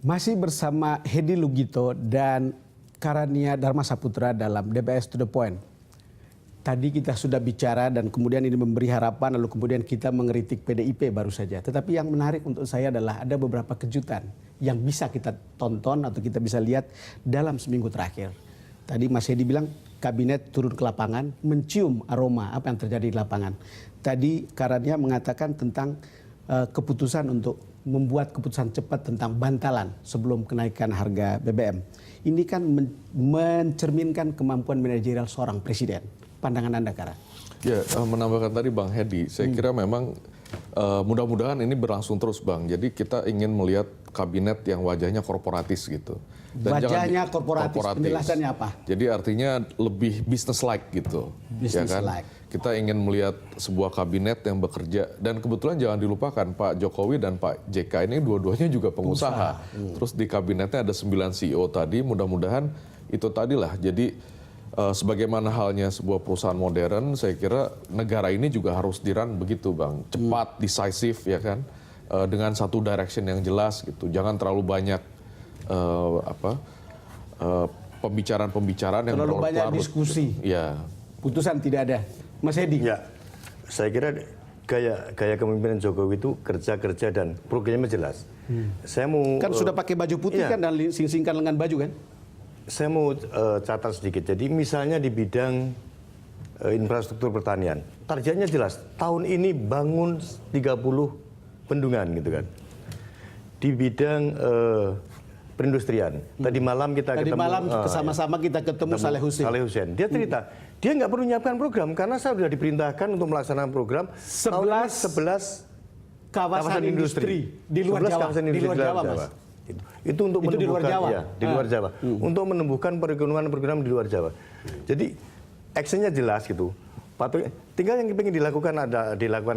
Masih bersama Hedi Lugito dan Karania Dharma Saputra dalam DBS to the Point. Tadi kita sudah bicara dan kemudian ini memberi harapan, lalu kemudian kita mengkritik PDIP baru saja. Tetapi yang menarik untuk saya adalah ada beberapa kejutan yang bisa kita tonton atau kita bisa lihat dalam seminggu terakhir. Tadi Mas Hedi bilang kabinet turun ke lapangan, mencium aroma apa yang terjadi di lapangan. Tadi Karania mengatakan tentang keputusan untuk membuat keputusan cepat tentang bantalan sebelum kenaikan harga BBM. Ini kan mencerminkan kemampuan manajerial seorang presiden. Pandangan Anda, Kara? Ya, menambahkan tadi Bang Hedi, saya kira memang mudah-mudahan ini berlangsung terus, Bang. Jadi kita ingin melihat kabinet yang wajahnya korporatis gitu. Dan wajahnya korporatis, penjelasannya apa? Jadi artinya lebih business-like gitu. Business-like. Ya kan? Kita ingin melihat sebuah kabinet yang bekerja. Dan kebetulan jangan dilupakan Pak Jokowi dan Pak JK ini dua-duanya juga pengusaha. Terus di kabinetnya ada 9 CEO tadi, mudah-mudahan itu tadilah. Jadi sebagaimana halnya sebuah perusahaan modern, saya kira negara ini juga harus dirun begitu, Bang. Cepat, decisive, ya kan? Dengan satu direction yang jelas gitu. Jangan terlalu banyak pembicaraan-pembicaraan yang terlalu banyak diskusi. Ya. Putusan tidak ada. Mas Hedi. Ya, saya kira gaya kepemimpinan Jokowi itu kerja dan programnya jelas. Saya mau kan sudah pakai baju putih kan dan sing-singkan lengan baju kan? Saya mau catat sedikit. Jadi misalnya di bidang infrastruktur pertanian, targetnya jelas. Tahun ini bangun 30 bendungan gitu kan. Di bidang perindustrian. Tadi malam kita ketemu. Tadi malam sama-sama kita ketemu Saleh Hussein. Dia cerita, dia nggak perlu menyiapkan program karena saya sudah diperintahkan untuk melaksanakan program 11 kawasan industri di luar Jawa. Di luar Jawa, Mas. Itu untuk menumbuhkan, di luar Jawa. Ya, di luar Jawa. Untuk menumbuhkan perekonomian di luar Jawa. Jadi actionnya jelas gitu. Tinggal yang ingin dilakukan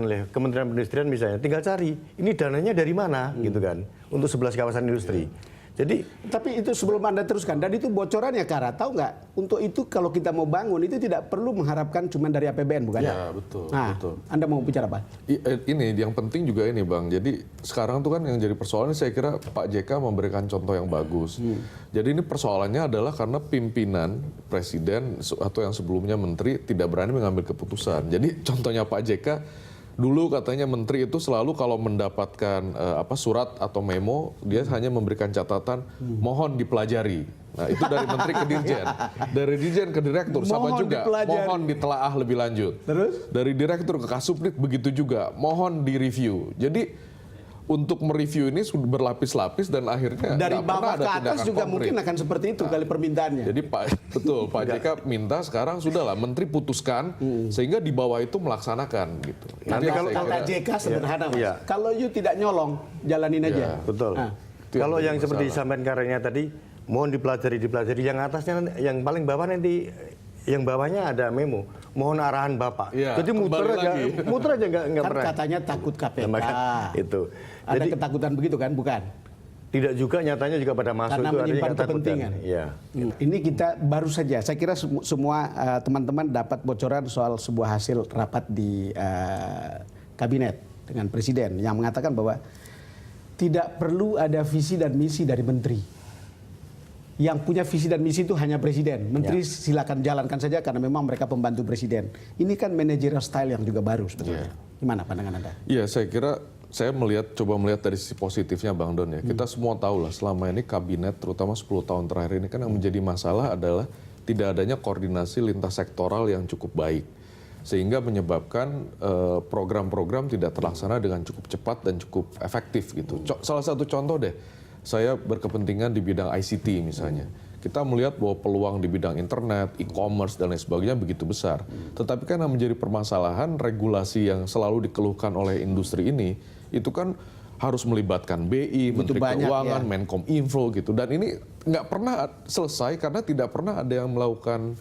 oleh Kementerian Perindustrian misalnya, tinggal cari ini dananya dari mana gitu kan untuk 11 kawasan industri. Jadi, tapi itu sebelum Anda teruskan, dan itu bocorannya, Kara, tahu nggak? Untuk itu kalau kita mau bangun itu tidak perlu mengharapkan cuma dari APBN, bukan? Ya, betul. Nah, betul. Anda mau bicara apa? Ini yang penting juga ini, Bang. Jadi sekarang tuh kan yang jadi persoalan, saya kira Pak JK memberikan contoh yang bagus. Jadi ini persoalannya adalah karena pimpinan presiden atau yang sebelumnya menteri tidak berani mengambil keputusan. Jadi contohnya Pak JK. Dulu katanya menteri itu selalu kalau mendapatkan surat atau memo, dia hanya memberikan catatan mohon dipelajari. Nah itu dari menteri ke dirjen, dari dirjen ke direktur sama juga mohon ditelaah lebih lanjut. Terus dari direktur ke Kasubdit begitu juga mohon direview. Jadi untuk mereview ini sudah berlapis-lapis dan akhirnya dari bawah ke atas juga mungkin akan seperti itu kali permintaannya. Jadi Pak JK minta sekarang sudahlah menteri putuskan sehingga di bawah itu melaksanakan gitu. Nanti kalau kata JK sederhana, Mas. Ya. Kalau you tidak nyolong, jalanin aja. Betul. Kalau yang seperti disampaikan Karanya tadi, mohon dipelajari. Yang atasnya, yang paling bawah nanti, yang bawahnya ada memo, mohon arahan Bapak. Ya, jadi muter aja nggak pernah. Katanya takut KPK. Itu. Ada jadi, ketakutan begitu kan, bukan? Tidak juga, nyatanya juga pada masuk karena itu menyimpan kepentingan. Ya. Ini kita baru saja, saya kira semua teman-teman dapat bocoran soal sebuah hasil rapat di kabinet dengan presiden yang mengatakan bahwa tidak perlu ada visi dan misi dari menteri. Yang punya visi dan misi itu hanya presiden. Menteri silakan jalankan saja karena memang mereka pembantu presiden. Ini kan managerial style yang juga baru sebetulnya. Gimana pandangan Anda? Iya, saya kira saya coba melihat dari sisi positifnya Bang Don ya. Kita semua tahu lah selama ini kabinet terutama 10 tahun terakhir ini kan yang menjadi masalah adalah tidak adanya koordinasi lintas sektoral yang cukup baik. Sehingga menyebabkan program-program tidak terlaksana dengan cukup cepat dan cukup efektif gitu. Salah satu contoh deh, saya berkepentingan di bidang ICT misalnya. Kita melihat bahwa peluang di bidang internet, e-commerce dan lain sebagainya begitu besar. Tetapi kan yang menjadi permasalahan regulasi yang selalu dikeluhkan oleh industri ini, itu kan harus melibatkan BI, Menteri Keuangan, Menkom Info gitu. Dan ini nggak pernah selesai karena tidak pernah ada yang melakukan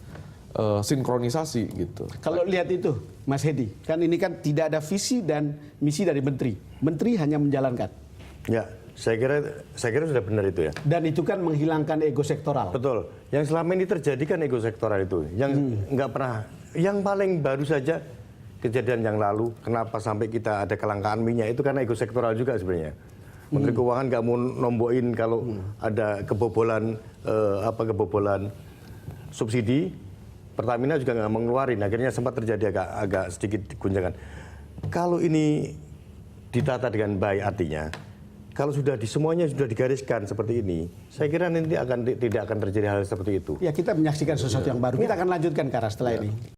sinkronisasi gitu. Kalau lihat itu, Mas Hedi, kan ini kan tidak ada visi dan misi dari menteri. Menteri hanya menjalankan. Ya. Saya kira sudah benar itu ya. Dan itu kan menghilangkan ego sektoral. Betul. Yang selama ini terjadi kan ego sektoral itu. Yang nggak pernah. Yang paling baru saja kejadian yang lalu, kenapa sampai kita ada kelangkaan minyak itu karena ego sektoral juga sebenarnya. Menteri Keuangan nggak mau nombokin kalau ada kebobolan kebobolan subsidi. Pertamina juga nggak mengeluarin. Akhirnya sempat terjadi agak sedikit guncangan. Kalau ini ditata dengan baik, artinya kalau semuanya sudah digariskan seperti ini, saya kira nanti tidak akan terjadi hal seperti itu. Ya, kita menyaksikan sesuatu yang baru. Kita akan lanjutkan ke arah setelah ini.